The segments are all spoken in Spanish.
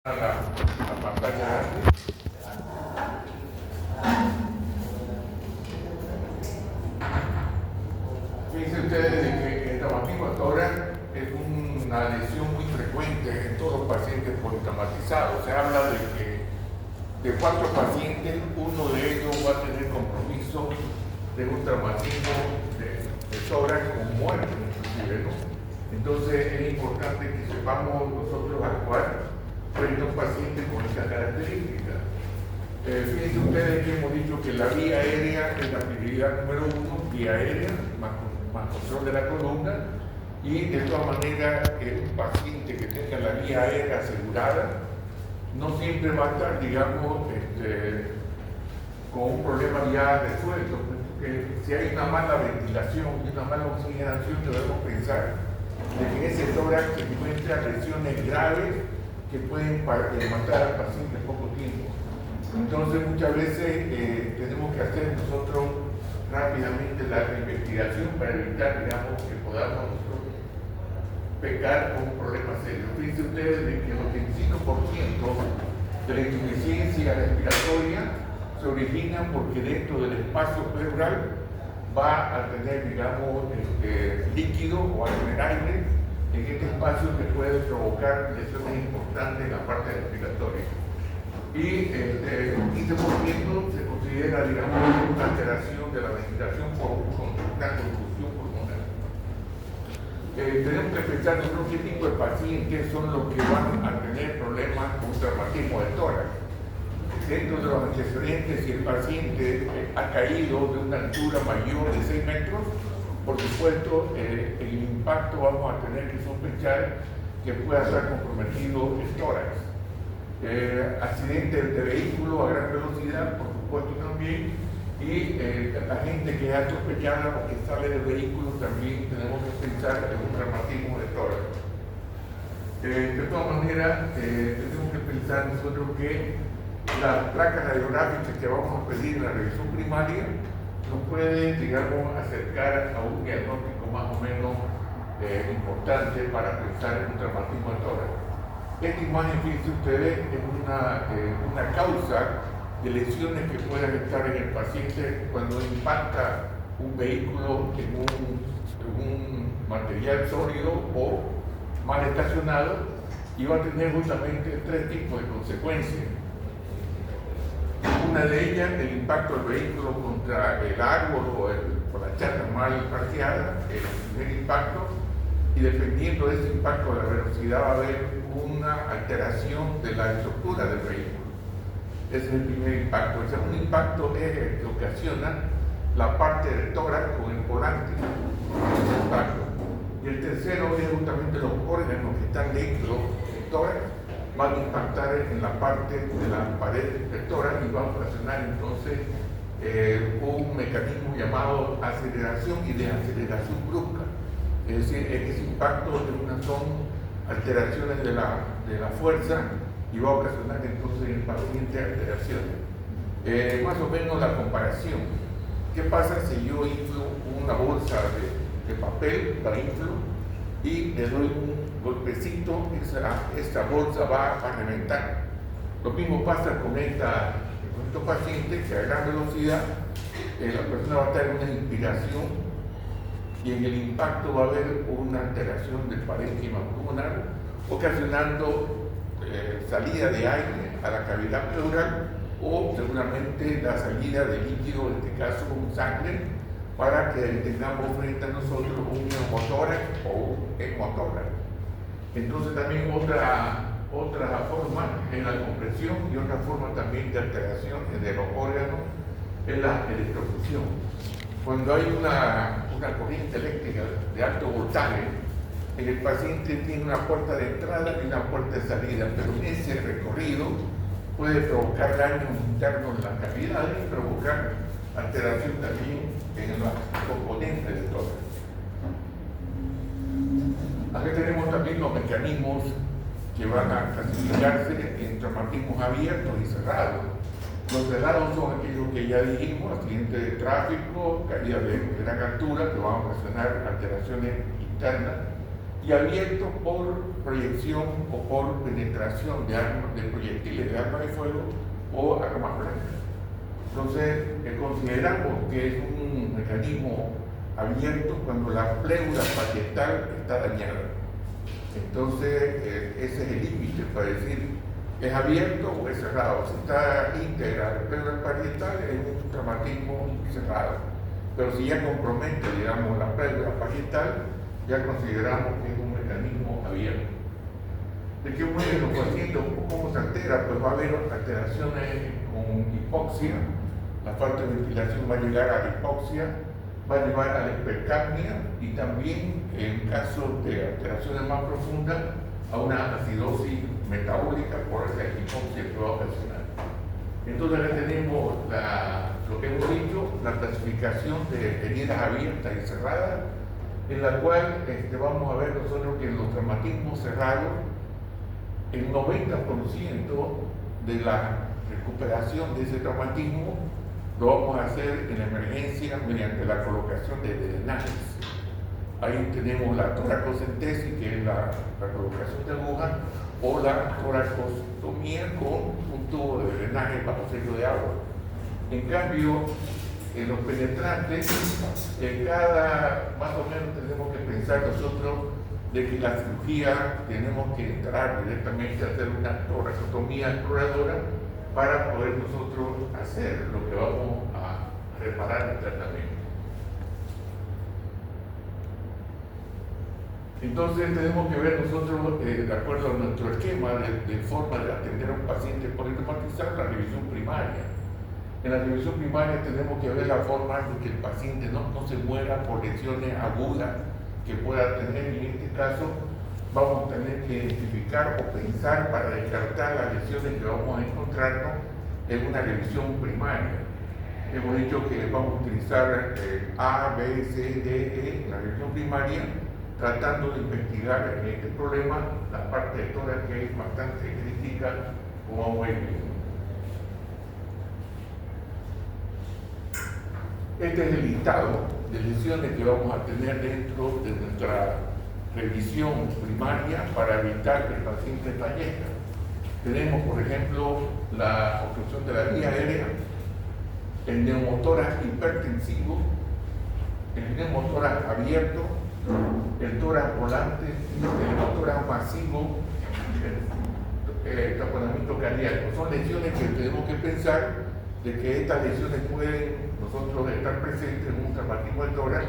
la pantalla grande. Fíjense ustedes de que el traumatismo tórax es una lesión muy frecuente en todos los pacientes politraumatizados. Se habla de que de 4 pacientes, uno de ellos va a tener compromiso de un traumatismo de tórax con muerte inclusive, ¿no? Entonces es importante que sepamos nosotros actuar frente a un paciente con esta característica. Fíjense ustedes que hemos dicho que la vía aérea es la prioridad número 1, vía aérea, más control de la columna, y de todas maneras un paciente que tenga la vía aérea asegurada no siempre va a estar, digamos, con un problema ya resuelto, porque si hay una mala ventilación y una mala oxigenación, debemos pensar de que en ese tórax se encuentran lesiones graves que pueden matar al paciente en poco tiempo. Entonces muchas veces tenemos que hacer nosotros rápidamente la investigación para evitar, digamos, que podamos nosotros pecar con un problema serio. Fíjense ustedes de que el 85% de la insuficiencia respiratoria se origina porque dentro del espacio pleural va a tener, digamos, líquido o a tener aire en este espacio que puede provocar lesiones importantes en la parte respiratoria. Y el 15% se considera, digamos, una alteración de la ventilación por una contusión pulmonar. Tenemos que pensar en qué tipo de pacientes son los que van a tener problemas con traumatismo de tórax. Dentro de los antecedentes, si el paciente ha caído de una altura mayor de 6 metros, por supuesto, el impacto vamos a tener que sospechar que pueda estar comprometido el tórax. Accidentes de vehículo a gran velocidad, por supuesto también, y la gente que es sospechada o que sale del vehículo también tenemos que pensar en un traumatismo de tórax. De todas maneras, tenemos que pensar nosotros que las placas radiográficas que vamos a pedir en la revisión primaria nos pueden, digamos, acercar a un diagnóstico más o menos importante para pensar en un traumatismo de tórax. Esta imagen, fíjense ustedes, es una causa de lesiones que puedan estar en el paciente cuando impacta un vehículo en un material sólido o mal estacionado, y va a tener justamente 3 tipos de consecuencias. Una de ellas, el impacto del vehículo contra el árbol o la chata mal parqueada, el primer impacto, y dependiendo de ese impacto de la velocidad va a haber una alteración de la estructura del vehículo. Ese es el primer impacto. El segundo impacto es el que ocasiona la parte del tórax con el volante. Y el tercero es justamente los órganos que están dentro del tórax van a impactar en la parte de la pared del tórax y va a ocasionar entonces un mecanismo llamado aceleración y desaceleración brusca. Es decir, ese impacto son alteraciones de la fuerza y va a ocasionar entonces en el paciente alteraciones. Más o menos la comparación. ¿Qué pasa si yo inflo una bolsa de papel, la inflo, y le doy un golpecito, esta bolsa va a reventar? Lo mismo pasa con estos pacientes que a gran velocidad la persona va a estar en una inspiración y en el impacto va a haber una alteración del parénquima pulmonar, ocasionando salida de aire a la cavidad pleural o seguramente la salida de líquido, en este caso con sangre, para que tengamos frente a nosotros un neumotórax o un hemotórax. Entonces también otra forma es la compresión y otra forma también de alteración de los órganos es la electrofusión. Cuando hay una corriente eléctrica de alto voltaje, el paciente tiene una puerta de entrada y una puerta de salida, pero en ese recorrido puede provocar daños internos en las cavidades y provocar alteración también en los componentes del tórax. Aquí tenemos también los mecanismos que van a clasificarse en traumatismos abiertos y cerrados. Los cerrados son aquellos que ya dijimos: accidentes de tráfico, caída de gran altura que van a ocasionar alteraciones internas y abierto por proyección o por penetración de proyectiles de arma de fuego o armas blancas. Entonces, consideramos que es un mecanismo abierto cuando la pleura parietal está dañada. Entonces, ese es el límite para decir, ¿es abierto o es cerrado? Si está íntegra la pleura parietal, es un traumatismo cerrado. Pero si ya compromete, digamos, la pleura parietal, ya consideramos que es un mecanismo abierto. ¿De qué mueren los pacientes? ¿Cómo se altera? Pues va a haber alteraciones con hipoxia, la falta de ventilación va a llegar a la hipoxia, va a llevar a la hipercapnia y también, en caso de alteraciones más profundas, a una acidosis metabólica por esa hipoxia que va a ocasionar. Entonces acá tenemos lo que hemos dicho, la clasificación de heridas abiertas y cerradas, en la cual vamos a ver nosotros que en los traumatismos cerrados, el 90% de la recuperación de ese traumatismo lo vamos a hacer en emergencia mediante la colocación de drenajes. Ahí tenemos la toracocentesis, que es la colocación de aguja, o la toracostomía con un tubo de drenaje bajo sello de agua. En cambio, en los penetrantes, más o menos tenemos que pensar nosotros de que la cirugía tenemos que entrar directamente a hacer una toracostomía exploradora para poder nosotros hacer lo que vamos a reparar el tratamiento. Entonces tenemos que ver nosotros, de acuerdo a nuestro esquema de forma de atender a un paciente politraumatizado, la revisión primaria. En la revisión primaria tenemos que ver la forma de que el paciente no se muera por lesiones agudas que pueda tener, y en este caso vamos a tener que identificar o pensar para descartar las lesiones que vamos a encontrarnos en una revisión primaria. Hemos dicho que vamos a utilizar A, B, C, D, E en la revisión primaria, tratando de investigar en este problema la parte de tórax, que es bastante crítica, como vamos a ir viendo. Este es el listado de lesiones que vamos a tener dentro de nuestra revisión primaria para evitar que el paciente fallezca. Tenemos, por ejemplo, la obstrucción de la vía aérea, el neumotórax hipertensivo, el neumotórax abierto, el tórax volante, el neumotórax masivo, el taponamiento cardíaco. Son lesiones que tenemos que pensar de que estas lesiones pueden nosotros estar presentes en un traumatismo de tórax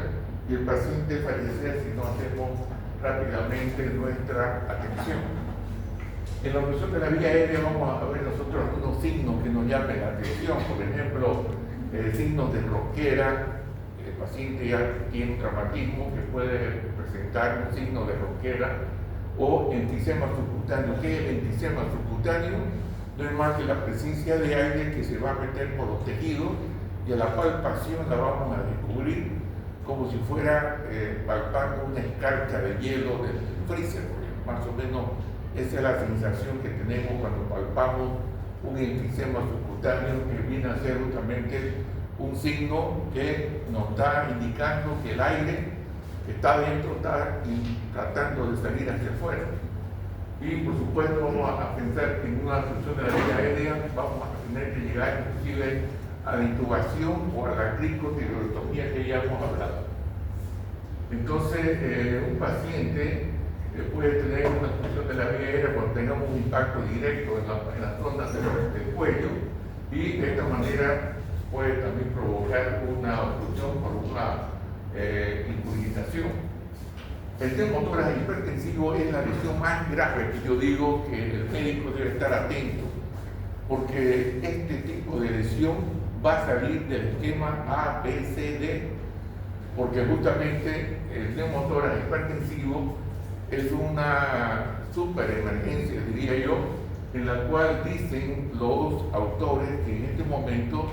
y el paciente fallecer si no hacemos rápidamente nuestra atención. En la obstrucción de la vía aérea vamos a ver nosotros algunos signos que nos llamen la atención, por ejemplo, signos de ronquera. El paciente ya tiene un traumatismo que puede presentar un signo de ronquera, o enfisema subcutáneo. ¿Qué es el enfisema subcutáneo? No es más que la presencia de aire que se va a meter por los tejidos, y a la palpación la vamos a descubrir como si fuera palpando una escarcha de hielo del freezer, más o menos esa es la sensación que tenemos cuando palpamos un enfisema subcutáneo, que viene a ser justamente un signo que nos está indicando que el aire que está dentro está tratando de salir hacia afuera. Y por supuesto vamos a pensar que en una obstrucción de la vía aérea vamos a tener que llegar inclusive a la intubación o a la cricotiroidectomía que ya hemos hablado. Entonces, un paciente puede tener una obstrucción de la vía aérea cuando tengamos un impacto directo en las zonas del cuello, y de esta manera puede también provocar una obstrucción por una impurización. El neumotórax hipertensivo es la lesión más grave que yo digo que el médico debe estar atento, porque este tipo de lesión va a salir del esquema A, B, C, D, porque justamente el neumotórax hipertensivo es una superemergencia, diría yo, en la cual dicen los autores que en este momento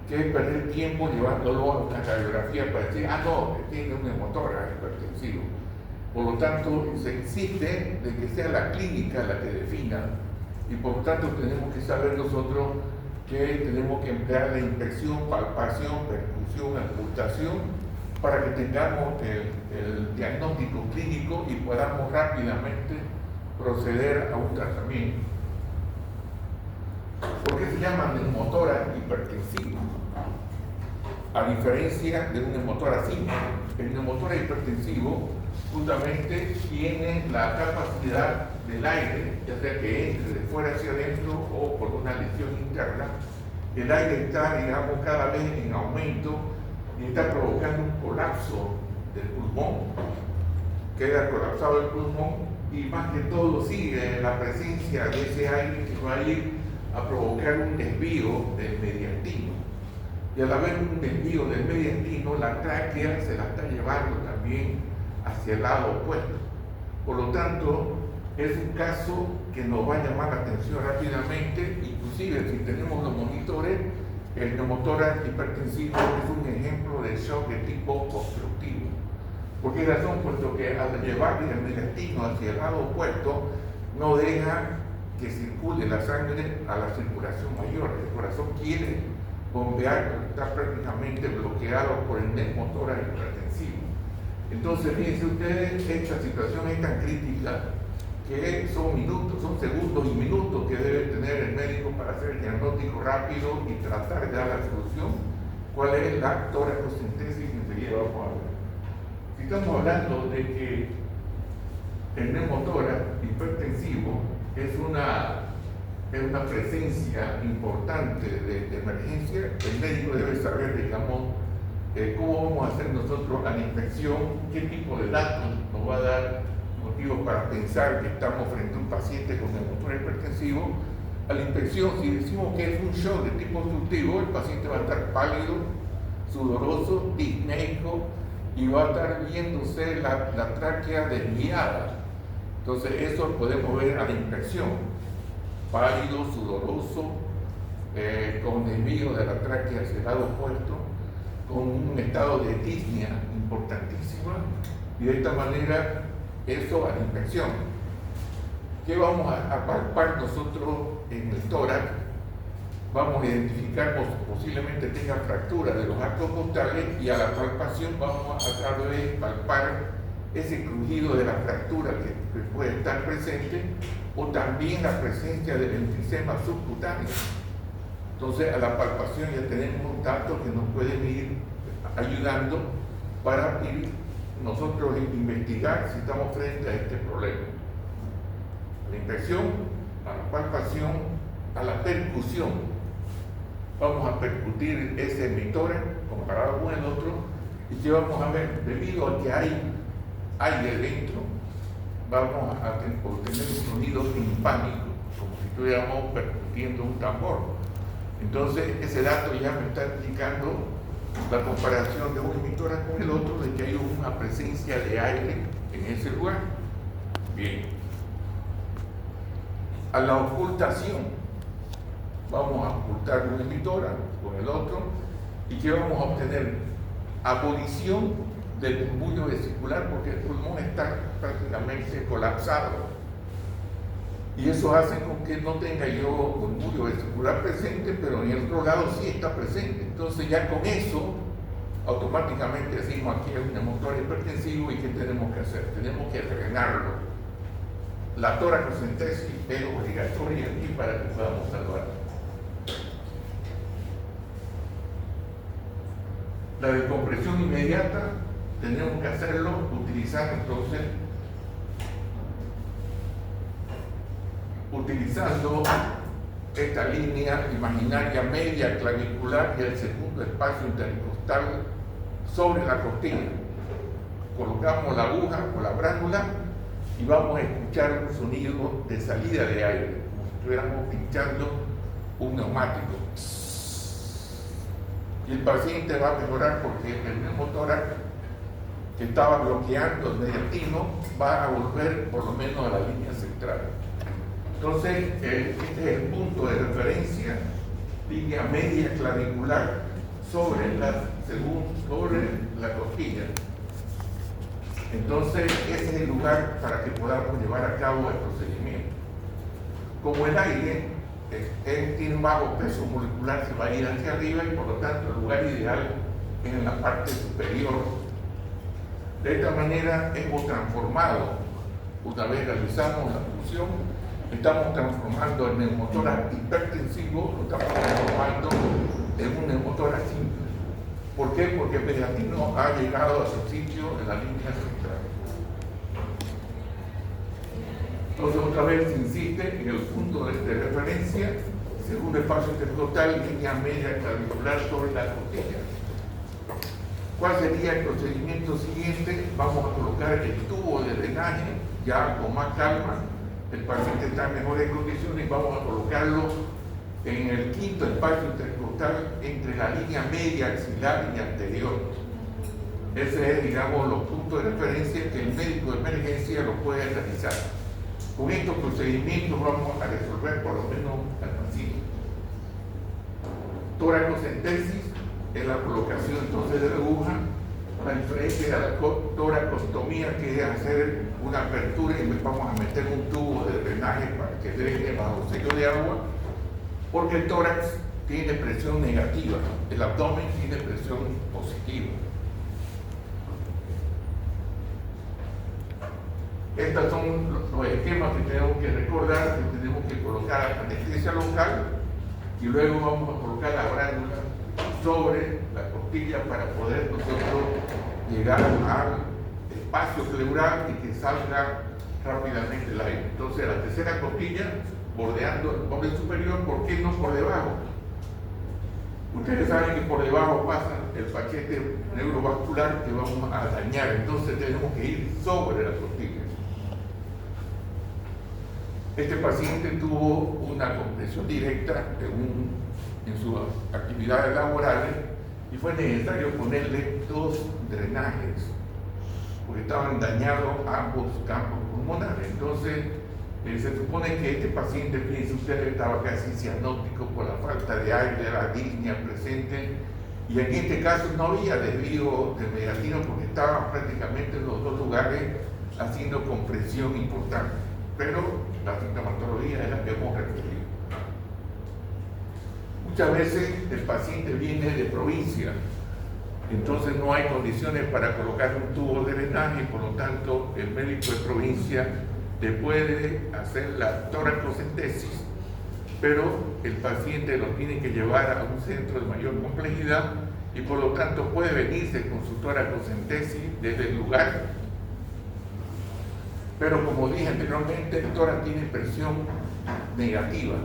que es perder tiempo llevándolo a una radiografía para decir, no, tiene un neumotórax hipertensivo. Por lo tanto, se exige de que sea la clínica la que defina, y por lo tanto tenemos que saber nosotros que tenemos que emplear la inspección, palpación, percusión, auscultación para que tengamos el diagnóstico clínico y podamos rápidamente proceder a un tratamiento. ¿Por qué se llama neumotórax hipertensivo? A diferencia de un neumotórax simple, el neumotórax hipertensivo justamente tiene la capacidad del aire, ya sea que entre de fuera hacia adentro o por una lesión interna, el aire está, digamos, cada vez en aumento y está provocando un colapso del pulmón. Queda colapsado el pulmón y más que todo sigue la presencia de ese aire que va a ir a provocar un desvío del mediastino. Y al haber un desvío del mediastino, la tráquea se la está llevando también hacia el lado opuesto. Por lo tanto, es un caso que nos va a llamar la atención rápidamente, inclusive si tenemos los monitores, el neumotórax hipertensivo es un ejemplo de shock de tipo obstructivo. ¿Por qué razón? Puesto que al llevar el mediastino hacia el lado opuesto, no deja que circule la sangre a la circulación mayor. El corazón quiere bombear, pero está prácticamente bloqueado por el neumotórax hipertensivo. Entonces, fíjense ustedes, esta situación es tan crítica que son minutos, son segundos y minutos que debe tener el médico para hacer el diagnóstico rápido y tratar de dar la solución. ¿Cuál es la toracocentesis? Enseguida vamos a ver. Si estamos hablando de que el neumotórax hipertensivo es una presencia importante de emergencia, el médico debe saber, digamos, cómo vamos a hacer nosotros a la inspección, qué tipo de datos nos va a dar motivos para pensar que estamos frente a un paciente con neumotórax hipertensivo. A la inspección, si decimos que es un shock de tipo obstructivo, el paciente va a estar pálido, sudoroso, disneico y va a estar viéndose la tráquea desviada. Entonces eso lo podemos ver a la inspección: pálido, sudoroso, con desvío de la tráquea hacia el lado opuesto, con un estado de disnea importantísima, y de esta manera eso a la inspección. ¿Qué vamos a palpar nosotros en el tórax? Vamos a identificar, posiblemente tenga fractura de los arcos costales, y a la palpación vamos a tratar de palpar ese crujido de la fractura que puede estar presente, o también la presencia del enfisema subcutáneo. Entonces, a la palpación ya tenemos datos que nos pueden ir ayudando para ir nosotros investigar si estamos frente a este problema. A la inspección, a la palpación, a la percusión. Vamos a percutir ese emitor comparado con el otro, y que vamos a ver, debido a que hay aire dentro, vamos a obtener un sonido timpánico, como si estuviéramos percutiendo un tambor. Entonces, ese dato ya me está indicando la comparación de un emitor con el otro, de que hay una presencia de aire en ese lugar. Bien. A la ocultación, vamos a ocultar un emitor con el otro, y que vamos a obtener abolición del bulbo vesicular, porque el pulmón está prácticamente colapsado, y eso hace con que no tenga yo un bulbo vesicular presente, pero en el otro lado sí está presente. Entonces ya con eso automáticamente decimos: aquí hay un neumotórax hipertensivo. ¿Y qué tenemos que hacer? Tenemos que drenarlo. La toracocentesis es obligatoria aquí para que podamos salvar. La descompresión inmediata tenemos que hacerlo utilizando esta línea imaginaria media clavicular y el segundo espacio intercostal sobre la costilla. Colocamos la aguja o la bránula y vamos a escuchar un sonido de salida de aire, como si estuviéramos pinchando un neumático. Y el paciente va a mejorar, porque el neumotórax que estaba bloqueando el mediastino va a volver por lo menos a la línea central. Entonces, este es el punto de referencia, línea media clavicular sobre la costilla. Entonces, ese es el lugar para que podamos llevar a cabo el procedimiento. Como el aire tiene un bajo peso molecular, se va a ir hacia arriba, y por lo tanto el lugar ideal es en la parte superior De esta manera hemos transformado, una vez realizamos la función, estamos transformando el neumotórax hipertensivo, lo estamos transformando en un neumotórax simple. ¿Por qué? Porque el pediatrino ha llegado a su sitio en la línea central. Entonces, otra vez se insiste en el punto de referencia, segundo espacio intercostal, línea media clavicular sobre la costilla. ¿Cuál sería el procedimiento siguiente? Vamos a colocar el tubo de drenaje, ya con más calma. El paciente está en mejores condiciones y vamos a colocarlo en el quinto espacio intercostal entre la línea media axilar y anterior. Ese es, digamos, los puntos de referencia que el médico de emergencia lo puede realizar. Con estos procedimientos vamos a resolver por lo menos al paciente. Toracocentesis es la colocación entonces de la aguja al frente de la toracostomía, que es hacer una apertura y vamos a meter un tubo de drenaje para que drene bajo sello de agua, porque el tórax tiene presión negativa, el abdomen tiene presión positiva. Estos son los esquemas que tenemos que recordar, que tenemos que colocar anestesia local y luego vamos a colocar la brándula sobre la costilla para poder nosotros llegar al espacio pleural y que salga rápidamente el aire. Entonces, la tercera costilla bordeando el borde superior, ¿por qué no por debajo? Ustedes saben que por debajo pasa el paquete neurovascular que vamos a dañar, entonces tenemos que ir sobre la costilla. Este paciente tuvo una compresión directa en sus actividades laborales y fue necesario ponerle 2 drenajes porque estaban dañados ambos campos pulmonares. Entonces se supone que este paciente, fíjense ustedes, estaba casi cianótico por la falta de aire, la disnea presente, y en este caso no había desvío de mediastino porque estaban prácticamente en los 2 lugares haciendo compresión importante, pero la sintomatología es la que hemos referido. Muchas veces el paciente viene de provincia, entonces no hay condiciones para colocar un tubo de drenaje y por lo tanto el médico de provincia le puede hacer la toracocentesis, pero el paciente lo tiene que llevar a un centro de mayor complejidad y por lo tanto puede venirse con su toracocentesis desde el lugar. Pero como dije anteriormente, el tórax tiene presión negativa.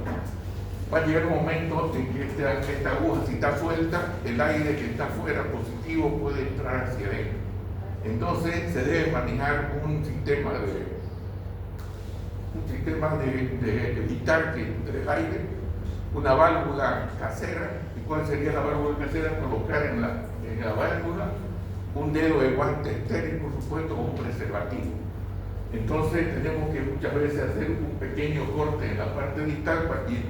Va a llegar un momento en que esta aguja, si está suelta, el aire que está fuera positivo puede entrar hacia adentro. Entonces se debe manejar un sistema de evitar que entre el aire, una válvula casera. ¿Y cuál sería la válvula casera? Colocar en la válvula un dedo de guante estéril, por supuesto, o un preservativo. Entonces tenemos que muchas veces hacer un pequeño corte en la parte distal y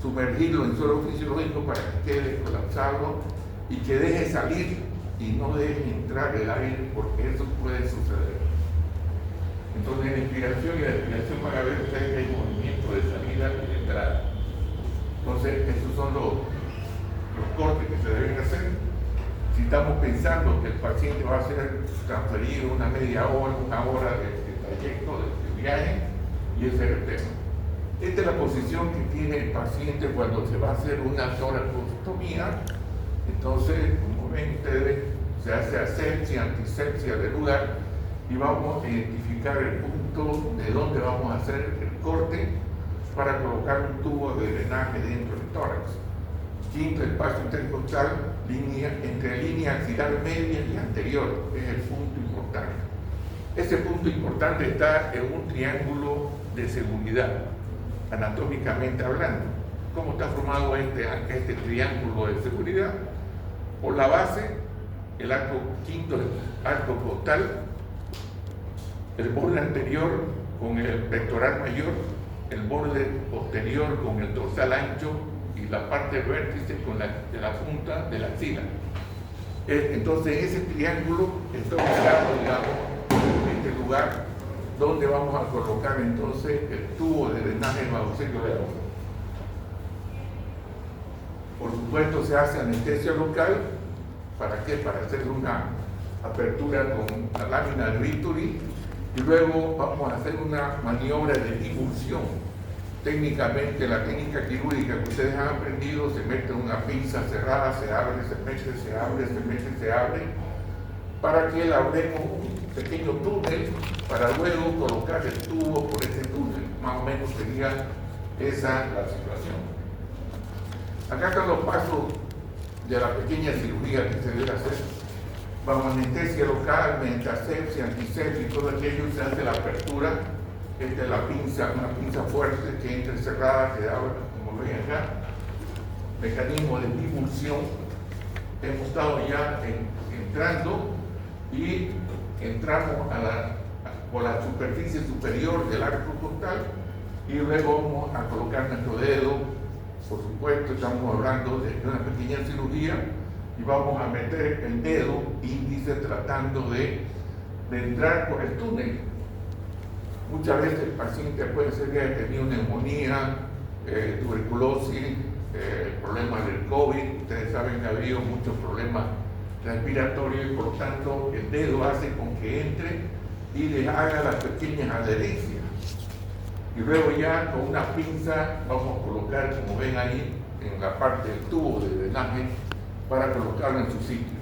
sumergirlo en suelo fisiológico para que quede colapsado y que deje salir y no deje entrar el aire, porque eso puede suceder. Entonces en la inspiración y la expiración van a ver ustedes que hay movimiento de salida y de entrada. Entonces esos son los cortes que se deben hacer. Si estamos pensando que el paciente va a ser transferido una media hora, 1 hora de trayecto, de viaje, y ese es el tema. Esta es la posición que tiene el paciente cuando se va a hacer una toracostomía. Entonces, como ven ustedes, se hace asepsia, antisepsia del lugar y vamos a identificar el punto de donde vamos a hacer el corte para colocar un tubo de drenaje dentro del tórax. Quinto espacio intercostal, entre línea axilar media y anterior, es el punto importante. Ese punto importante está en un triángulo de seguridad, anatómicamente hablando. ¿Cómo está formado este triángulo de seguridad? Por la base, el quinto arco costal, el borde anterior con el pectoral mayor, el borde posterior con el dorsal ancho y la parte vértice con de la punta de la axila. Entonces ese triángulo está ubicado, digamos, en este lugar donde vamos a colocar entonces el tubo de drenaje bajo sello de agua. Por supuesto se hace anestesia local. ¿Para qué? Para hacer una apertura con la lámina de bisturí y luego vamos a hacer una maniobra de divulsión. Técnicamente, la técnica quirúrgica que ustedes han aprendido, se mete una pinza cerrada, se abre, se mete, se abre, se mete, se abre, para que elaboremos un pequeño túnel para luego colocar el tubo por ese túnel. Más o menos sería esa la situación. Acá están los pasos de la pequeña cirugía que se debe hacer. Bajo anestesia local, mediante asepsia, antisepsia y todo aquello, se hace la apertura. Esta es la pinza, una pinza fuerte que entra cerrada, que abre, como ven acá. Mecanismo de divulsión. Hemos estado ya entrando y entramos por la superficie superior del arco costal y luego vamos a colocar nuestro dedo. Por supuesto, estamos hablando de una pequeña cirugía y vamos a meter el dedo índice tratando de entrar por el túnel. Muchas veces el paciente puede ser que haya tenido neumonía, tuberculosis, problemas del COVID. Ustedes saben que ha habido muchos problemas respiratorios y por lo tanto el dedo hace con que entre y le haga las pequeñas adherencias. Y luego ya con una pinza vamos a colocar, como ven ahí, en la parte del tubo de drenaje para colocarlo en su sitio.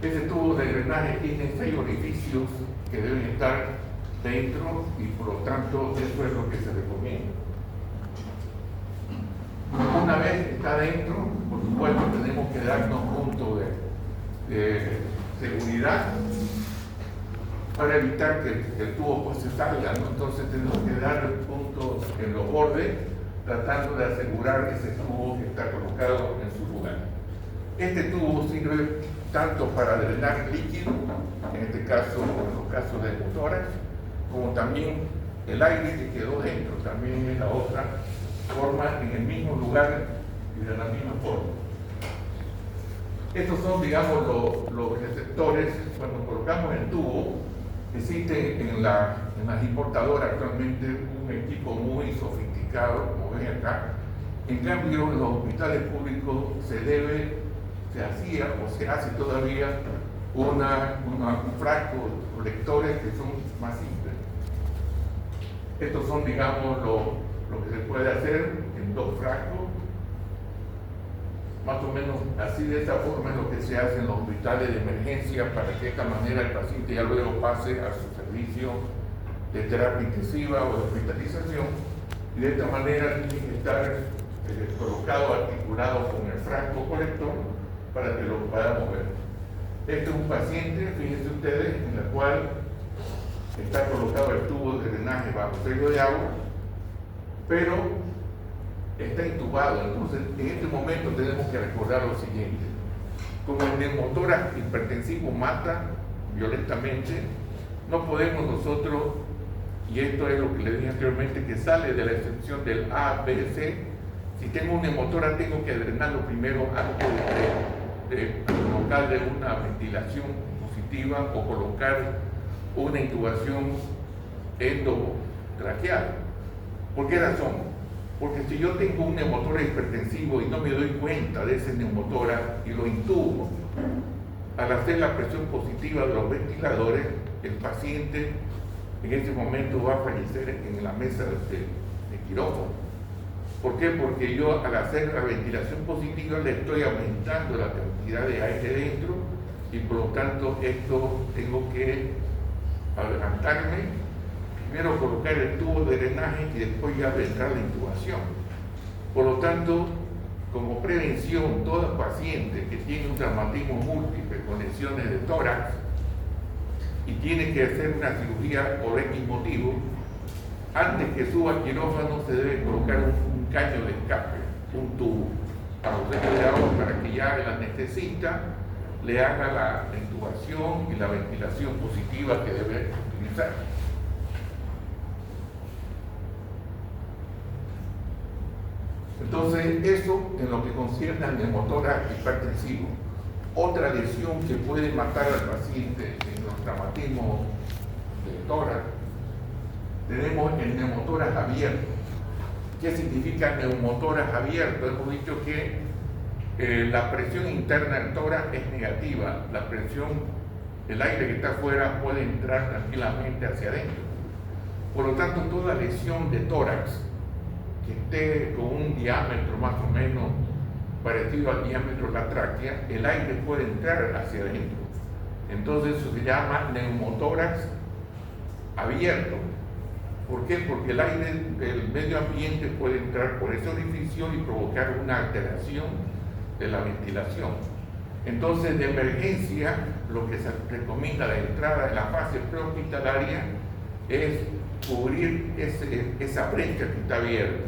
Ese tubo de drenaje tiene 6 orificios que deben estar dentro y por lo tanto eso es lo que se recomienda. Una vez que está dentro, por supuesto tenemos que darnos puntos de seguridad para evitar que el tubo pues se salga, ¿no? Entonces tenemos que dar puntos en los bordes tratando de asegurar ese tubo que está colocado en su lugar. Este tubo sirve tanto para drenar líquido, en este caso, en los casos de motoras, como también el aire que quedó dentro, también es la otra forma, en el mismo lugar y de la misma forma. Estos son, digamos, los receptores. Cuando colocamos el tubo, existe en las importadoras actualmente un equipo muy sofisticado, como ven acá. En cambio, en los hospitales públicos se hacía o se hace todavía un frasco de colectores que son más simples. Estos son, digamos, lo que se puede hacer en 2 frascos. Más o menos así, de esa forma es lo que se hace en los hospitales de emergencia para que de esta manera el paciente ya luego pase a su servicio de terapia intensiva o de hospitalización y de esta manera tiene que estar colocado, articulado con el frasco colector para que lo podamos ver. Este es un paciente, fíjense ustedes, en el cual está colocado el tubo de drenaje bajo sello de agua, pero está intubado. Entonces, en este momento tenemos que recordar lo siguiente: como el neumotórax hipertensivo mata violentamente, no podemos nosotros, y esto es lo que le dije anteriormente, que sale de la excepción del A, B, C. Si tengo un neumotórax, tengo que drenarlo primero antes de colocarle una ventilación positiva o colocar una intubación endotraqueal. ¿Por qué razón? Porque si yo tengo un neumotórax hipertensivo y no me doy cuenta de ese neumotórax y lo intubo, al hacer la presión positiva de los ventiladores, el paciente en ese momento va a fallecer en la mesa de quirófano. ¿Por qué? Porque yo al hacer la ventilación positiva le estoy aumentando la cantidad de aire dentro y por lo tanto esto tengo que adelantarme, primero colocar el tubo de drenaje y después ya vendrá la intubación. Por lo tanto, como prevención, todo paciente que tiene un traumatismo múltiple con lesiones de tórax y tiene que hacer una cirugía por X motivo, antes que suba al quirófano se debe colocar un caño de escape, un tubo para usted de agua para que ya el anestesista le haga la intubación y la ventilación positiva que debe utilizar. Entonces, eso en lo que concierne al neumotórax hipertensivo. Otra lesión que puede matar al paciente en los traumatismos de tórax, tenemos el neumotórax abierto. ¿Qué significa neumotórax abierto? Hemos dicho que la presión interna del tórax es negativa, la presión el aire que está afuera puede entrar tranquilamente hacia adentro. Por lo tanto, toda lesión de tórax que esté con un diámetro más o menos parecido al diámetro de la tráquea, el aire puede entrar hacia adentro. Entonces eso se llama neumotórax abierto. ¿Por qué? Porque el aire del medio ambiente puede entrar por ese orificio y provocar una alteración de la ventilación. Entonces, de emergencia, lo que se recomienda la entrada en la fase prehospitalaria es cubrir esa brecha que está abierta.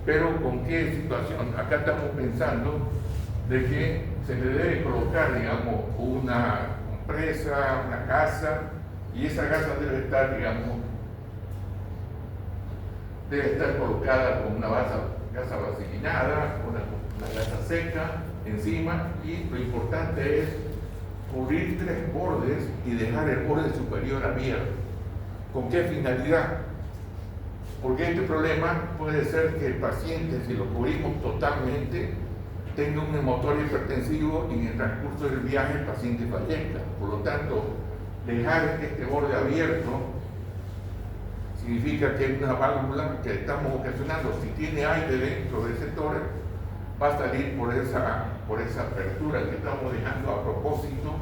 Pero ¿con qué situación? Acá estamos pensando de que se le debe colocar, digamos, una compresa, una gasa, y esa gasa debe estar, digamos, colocada con una gasa vaselinada, una gasa seca encima, y lo importante es cubrir 3 bordes y dejar el borde superior abierto. ¿Con qué finalidad? Porque este problema puede ser que el paciente, si lo cubrimos totalmente, tenga un neumotorio hipertensivo y en el transcurso del viaje el paciente fallezca. Por lo tanto, dejar este borde abierto significa que hay una válvula que estamos ocasionando. Si tiene aire dentro de ese tórax, va a salir por esa apertura que estamos dejando a propósito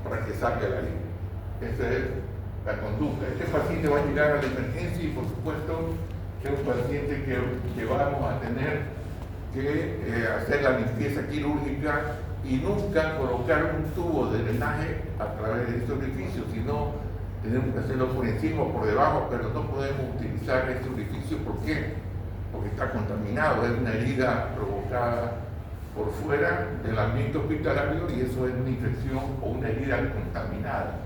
para que salga el aire. Esa es la conducta. Este paciente va a llegar a la emergencia y por supuesto que es un paciente que vamos a tener que hacer la limpieza quirúrgica y nunca colocar un tubo de drenaje a través de este orificio, sino tenemos que hacerlo por encima o por debajo, pero no podemos utilizar este orificio. ¿Por qué? Porque está contaminado, es una herida provocada por fuera del ambiente hospitalario y eso es una infección o una herida contaminada.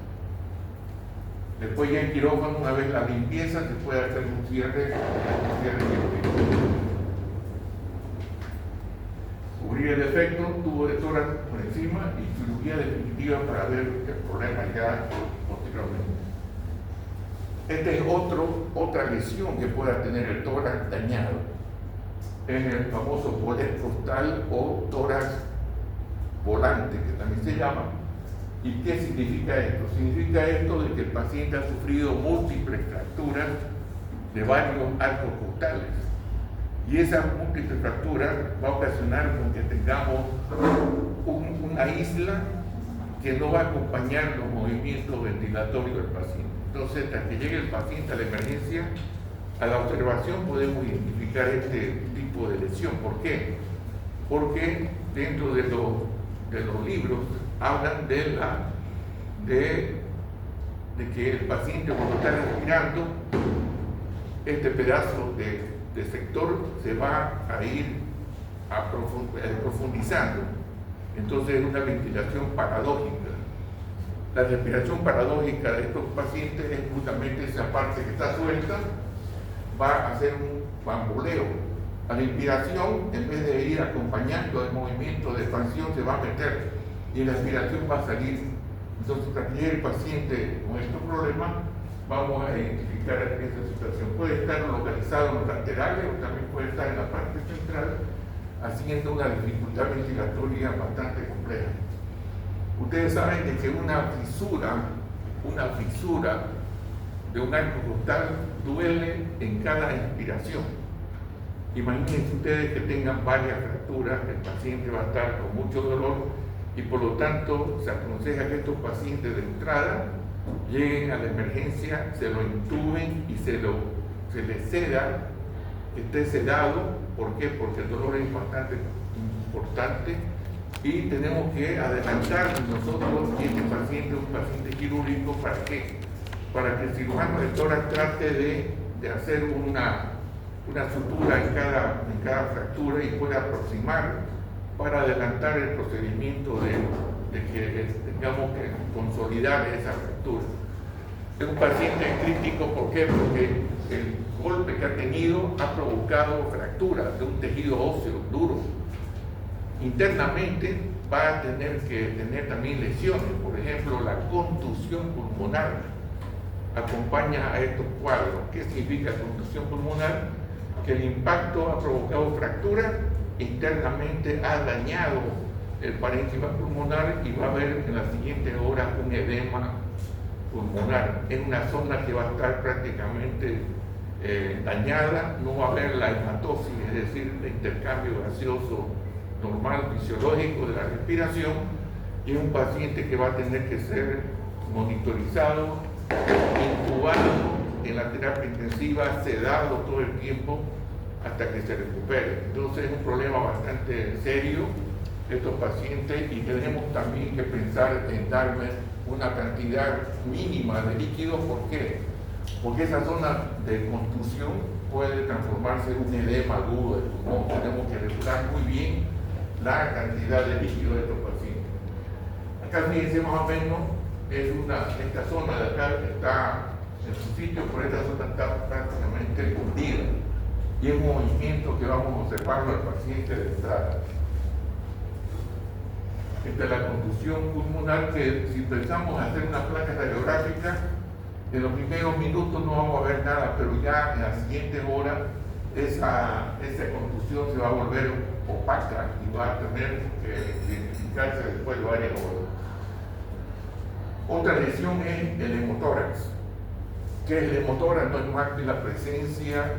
Después ya en quirófano, una vez la limpieza, se puede hacer un cierre quirúrgico. Cubrir el defecto, tubo de tórax por encima y cirugía definitiva para ver el problema ya posteriormente. Esta es otra lesión que pueda tener el tórax dañado. Es el famoso poder costal o tórax volante, que también se llama. ¿Y qué significa esto? Significa esto de que el paciente ha sufrido múltiples fracturas de varios arcos costales. Y esa múltiple fractura va a ocasionar con que tengamos una isla que no va a acompañar los movimientos ventilatorios del paciente. Entonces, hasta que llegue el paciente a la emergencia, a la observación podemos identificar este tipo de lesión. ¿Por qué? Porque dentro de los libros hablan de que el paciente, cuando está respirando, este pedazo de sector se va a ir profundizando. Entonces es una ventilación paradójica. La respiración paradójica de estos pacientes es justamente esa parte que está suelta, va a hacer un bamboleo. A la inspiración, en vez de ir acompañando el movimiento de expansión, se va a meter y la expiración va a salir. Entonces, para que llegue el paciente con estos problemas, vamos a identificar esa situación. Puede estar localizado en los laterales o también puede estar en la parte central, haciendo una dificultad ventilatoria bastante compleja. Ustedes saben de que una fisura de un arco costal duele en cada inspiración. Imagínense ustedes que tengan varias fracturas, el paciente va a estar con mucho dolor y por lo tanto se aconseja que estos pacientes de entrada lleguen a la emergencia, se lo intuben y se les seda, que esté sedado. ¿Por qué? Porque el dolor es bastante importante y tenemos que adelantar nosotros que este paciente es un paciente quirúrgico. ¿Para qué? Para que el cirujano de tórax trate de hacer una sutura en cada fractura y pueda aproximar para adelantar el procedimiento de que tengamos que consolidar esa fractura. Es un paciente crítico, ¿por qué? Porque el golpe que ha tenido ha provocado fracturas de un tejido óseo duro. Internamente va a tener que tener también lesiones, por ejemplo, la contusión pulmonar acompaña a estos cuadros. ¿Qué significa contusión pulmonar? Que el impacto ha provocado fracturas, internamente ha dañado el parénquima pulmonar y va a haber en las siguientes horas un edema pulmonar en una zona que va a estar prácticamente dañada. No va a haber la hematosis, es decir, el intercambio gaseoso normal, fisiológico de la respiración, y es un paciente que va a tener que ser monitorizado, intubado en la terapia intensiva, sedado todo el tiempo hasta que se recupere. Entonces es un problema bastante serio estos pacientes, y tenemos también que pensar en darle una cantidad mínima de líquido. ¿Por qué? Porque esa zona de contusión puede transformarse en un edema agudo del pulmón. Tenemos que regular muy bien la cantidad de líquido de estos pacientes. Acá fíjense más o menos, esta zona de acá está en su sitio, pero esta zona está prácticamente hundida, y es un movimiento que vamos a observarlo al paciente de entrada. Esta es la contusión pulmonar, que si empezamos a hacer una placa radiográfica, en los primeros minutos no vamos a ver nada, pero ya en las siguientes horas esa contusión se va a volver opaca y va a tener que identificarse después de varias horas. Otra lesión es el hemotórax. ¿Qué es el hemotórax? No es más que la presencia,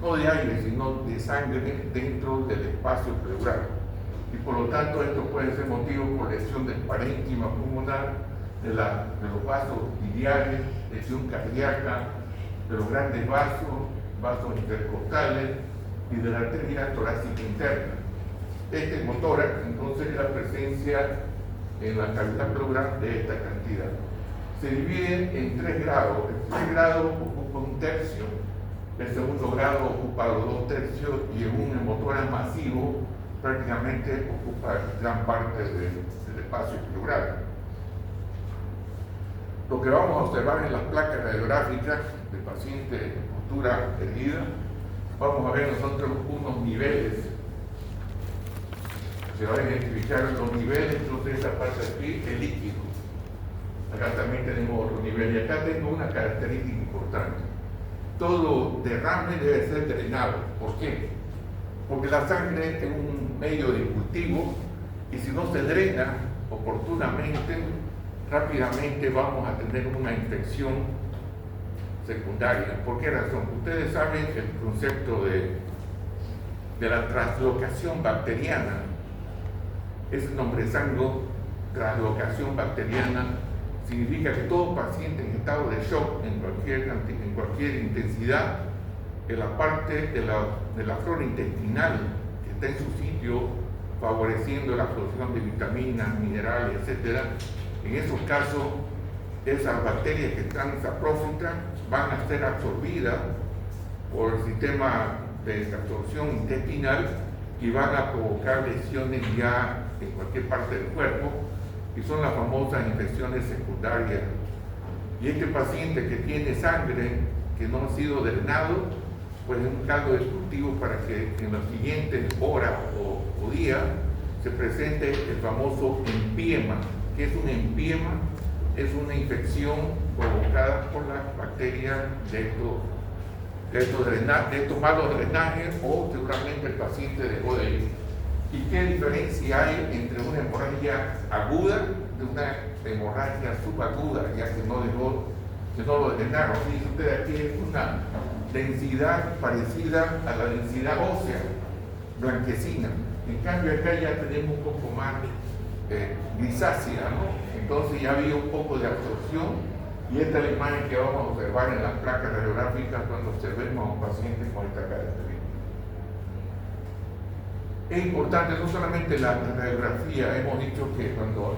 no de aire, sino de sangre dentro del espacio pleural. Y por lo tanto esto puede ser motivo por lesión del parénquima pulmonar, de los vasos biliares, lesión cardíaca, de los grandes vasos intercostales y de la arteria torácica interna. Este hemotórax entonces es la presencia en la cavidad pleural de esta cantidad. Se divide en 3 grados. El primer grado ocupa 1/3, el segundo grado ocupa los 2/3, y en un hemotórax masivo prácticamente ocupa gran parte del espacio pleural. Lo que vamos a observar en las placas radiográficas del paciente en postura erguida, vamos a ver nosotros unos niveles. Se van a identificar los niveles. Entonces esta parte de aquí es líquido. Acá también tenemos otro nivel, y acá tengo una característica importante. Todo derrame debe ser drenado. ¿Por qué? Porque la sangre es un medio de cultivo, y si no se drena oportunamente, rápidamente vamos a tener una infección secundaria. ¿Por qué razón? Ustedes saben el concepto de la translocación bacteriana. Ese nombre sango, translocación bacteriana, significa que todo paciente en estado de shock, en cualquier intensidad, en la parte de la flora intestinal que está en su sitio, favoreciendo la absorción de vitaminas, minerales, etc. En esos casos, esas bacterias que están saprófitas van a ser absorbidas por el sistema de absorción intestinal y van a provocar lesiones ya en cualquier parte del cuerpo, y son las famosas infecciones secundarias. Y este paciente que tiene sangre que no ha sido drenado, pues es un caldo de cultivo para que en las siguientes horas o días se presente el famoso empiema. ¿Qué es un empiema? Es una infección provocada por las bacterias de estos malos drenajes, o seguramente el paciente dejó de ir. ¿Y qué diferencia hay entre una hemorragia aguda de una hemorragia subaguda, ya que no lo drenaron? Fíjense ustedes, aquí es una densidad parecida a la densidad ósea, blanquecina. En cambio acá ya tenemos un poco más grisácea, ¿no? Entonces ya había un poco de absorción, y esta es la imagen que vamos a observar en las placas radiográficas cuando observemos a un paciente con esta característica. Es importante no solamente la radiografía. Hemos dicho que cuando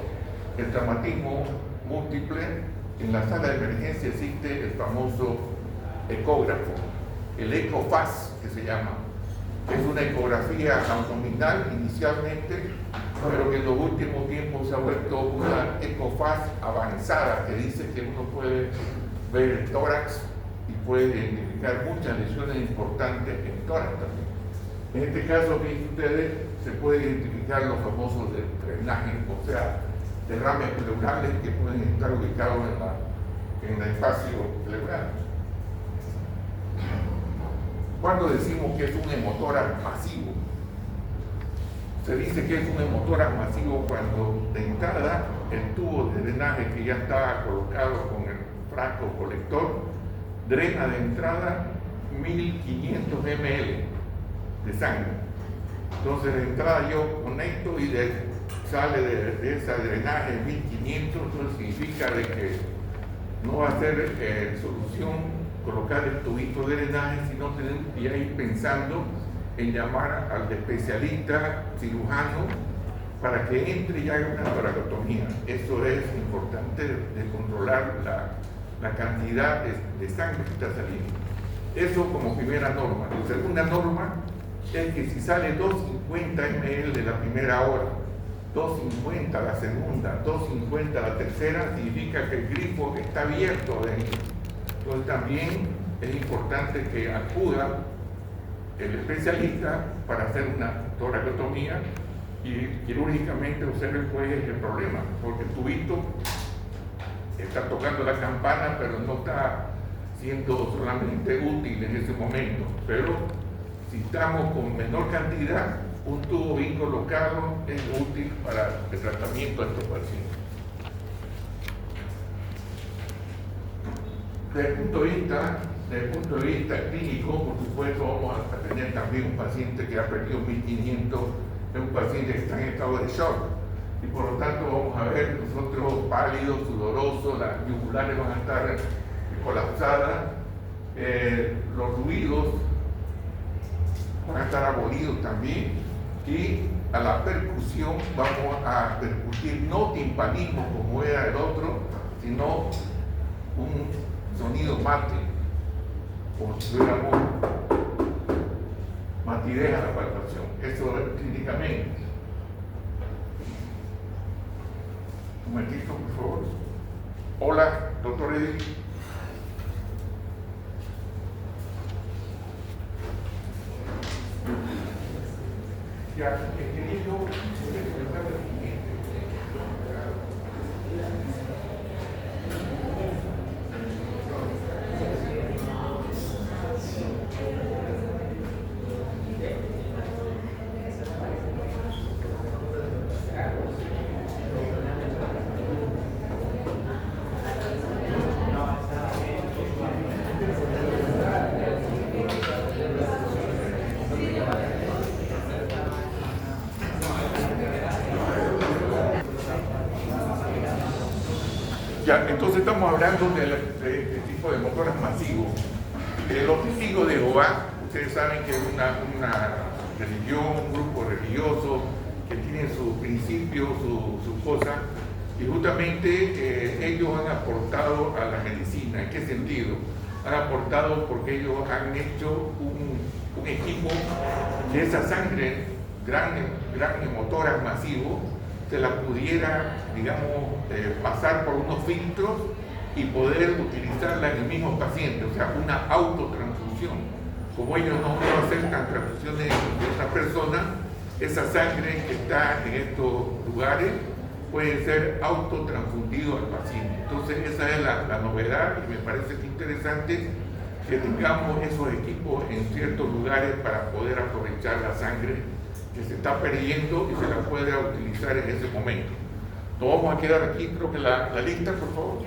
el traumatismo múltiple, en la sala de emergencia existe el famoso ecógrafo, el ECOFAS que se llama, que es una ecografía abdominal inicialmente, pero que en los últimos tiempos se ha vuelto una ECOFAS avanzada, que dice que uno puede ver el tórax y puede identificar muchas lesiones importantes en el tórax también. En este caso, bien ustedes, se puede identificar los famosos drenajes, o sea, derrames pleurales que pueden estar ubicados en el espacio pleural. Cuando decimos que es un hemotórax masivo, Se dice que es un hemotórax masivo cuando de entrada el tubo de drenaje que ya estaba colocado con el frasco colector drena de entrada 1500 ml de sangre. Entonces de entrada yo conecto y sale de ese drenaje 1500, entonces significa de que no va a ser solución colocar el tubito de drenaje, sino tenemos que ya ir pensando en llamar al especialista cirujano para que entre y haga una toracotomía. Eso es importante de controlar la cantidad de sangre que está saliendo. Eso como primera norma. La segunda norma es que si sale 250 ml de la primera hora, 250 la segunda, 250 la tercera, significa que el grifo está abierto dentro. Entonces también es importante que acuda el especialista para hacer una toracotomía y quirúrgicamente observe cuál es el problema, porque el tubito está tocando la campana pero no está siendo solamente útil en ese momento. Pero si estamos con menor cantidad, un tubo bien colocado es útil para el tratamiento de estos pacientes. Desde el punto de vista clínico, por supuesto, vamos a tener también un paciente que ha perdido 1500, es un paciente que está en estado de shock, y por lo tanto vamos a ver nosotros pálidos, sudorosos, las yugulares van a estar colapsadas, los ruidos van a estar abolidos también, y a la percusión vamos a percutir no timpanismo como era el otro, sino un sonido mate, como si tuviéramos matidez a la palpación. Eso es clínicamente. Un momentito, por favor. Hola, doctor Edith. Ya, quería yo comentar lo siguiente. Ya, entonces estamos hablando de este tipo de motores masivos. Los testigos de Jehová, ustedes saben que es una religión, un grupo religioso que tiene sus principios, sus cosas, y justamente ellos han aportado a la medicina. ¿En qué sentido? Han aportado porque ellos han hecho un equipo que esa sangre, gran hemotórax masivo, se la pudiera, digamos, pasar por unos filtros y poder utilizarla en el mismo paciente, o sea, una autotransfusión. Como ellos no aceptan transfusiones de otra persona, esa sangre que está en estos lugares puede ser autotransfundido al paciente. Entonces esa es la novedad, y me parece que interesante que tengamos esos equipos en ciertos lugares para poder aprovechar la sangre que se está perdiendo y se la puede utilizar en ese momento. Nos vamos a quedar aquí, creo que la lista, por favor.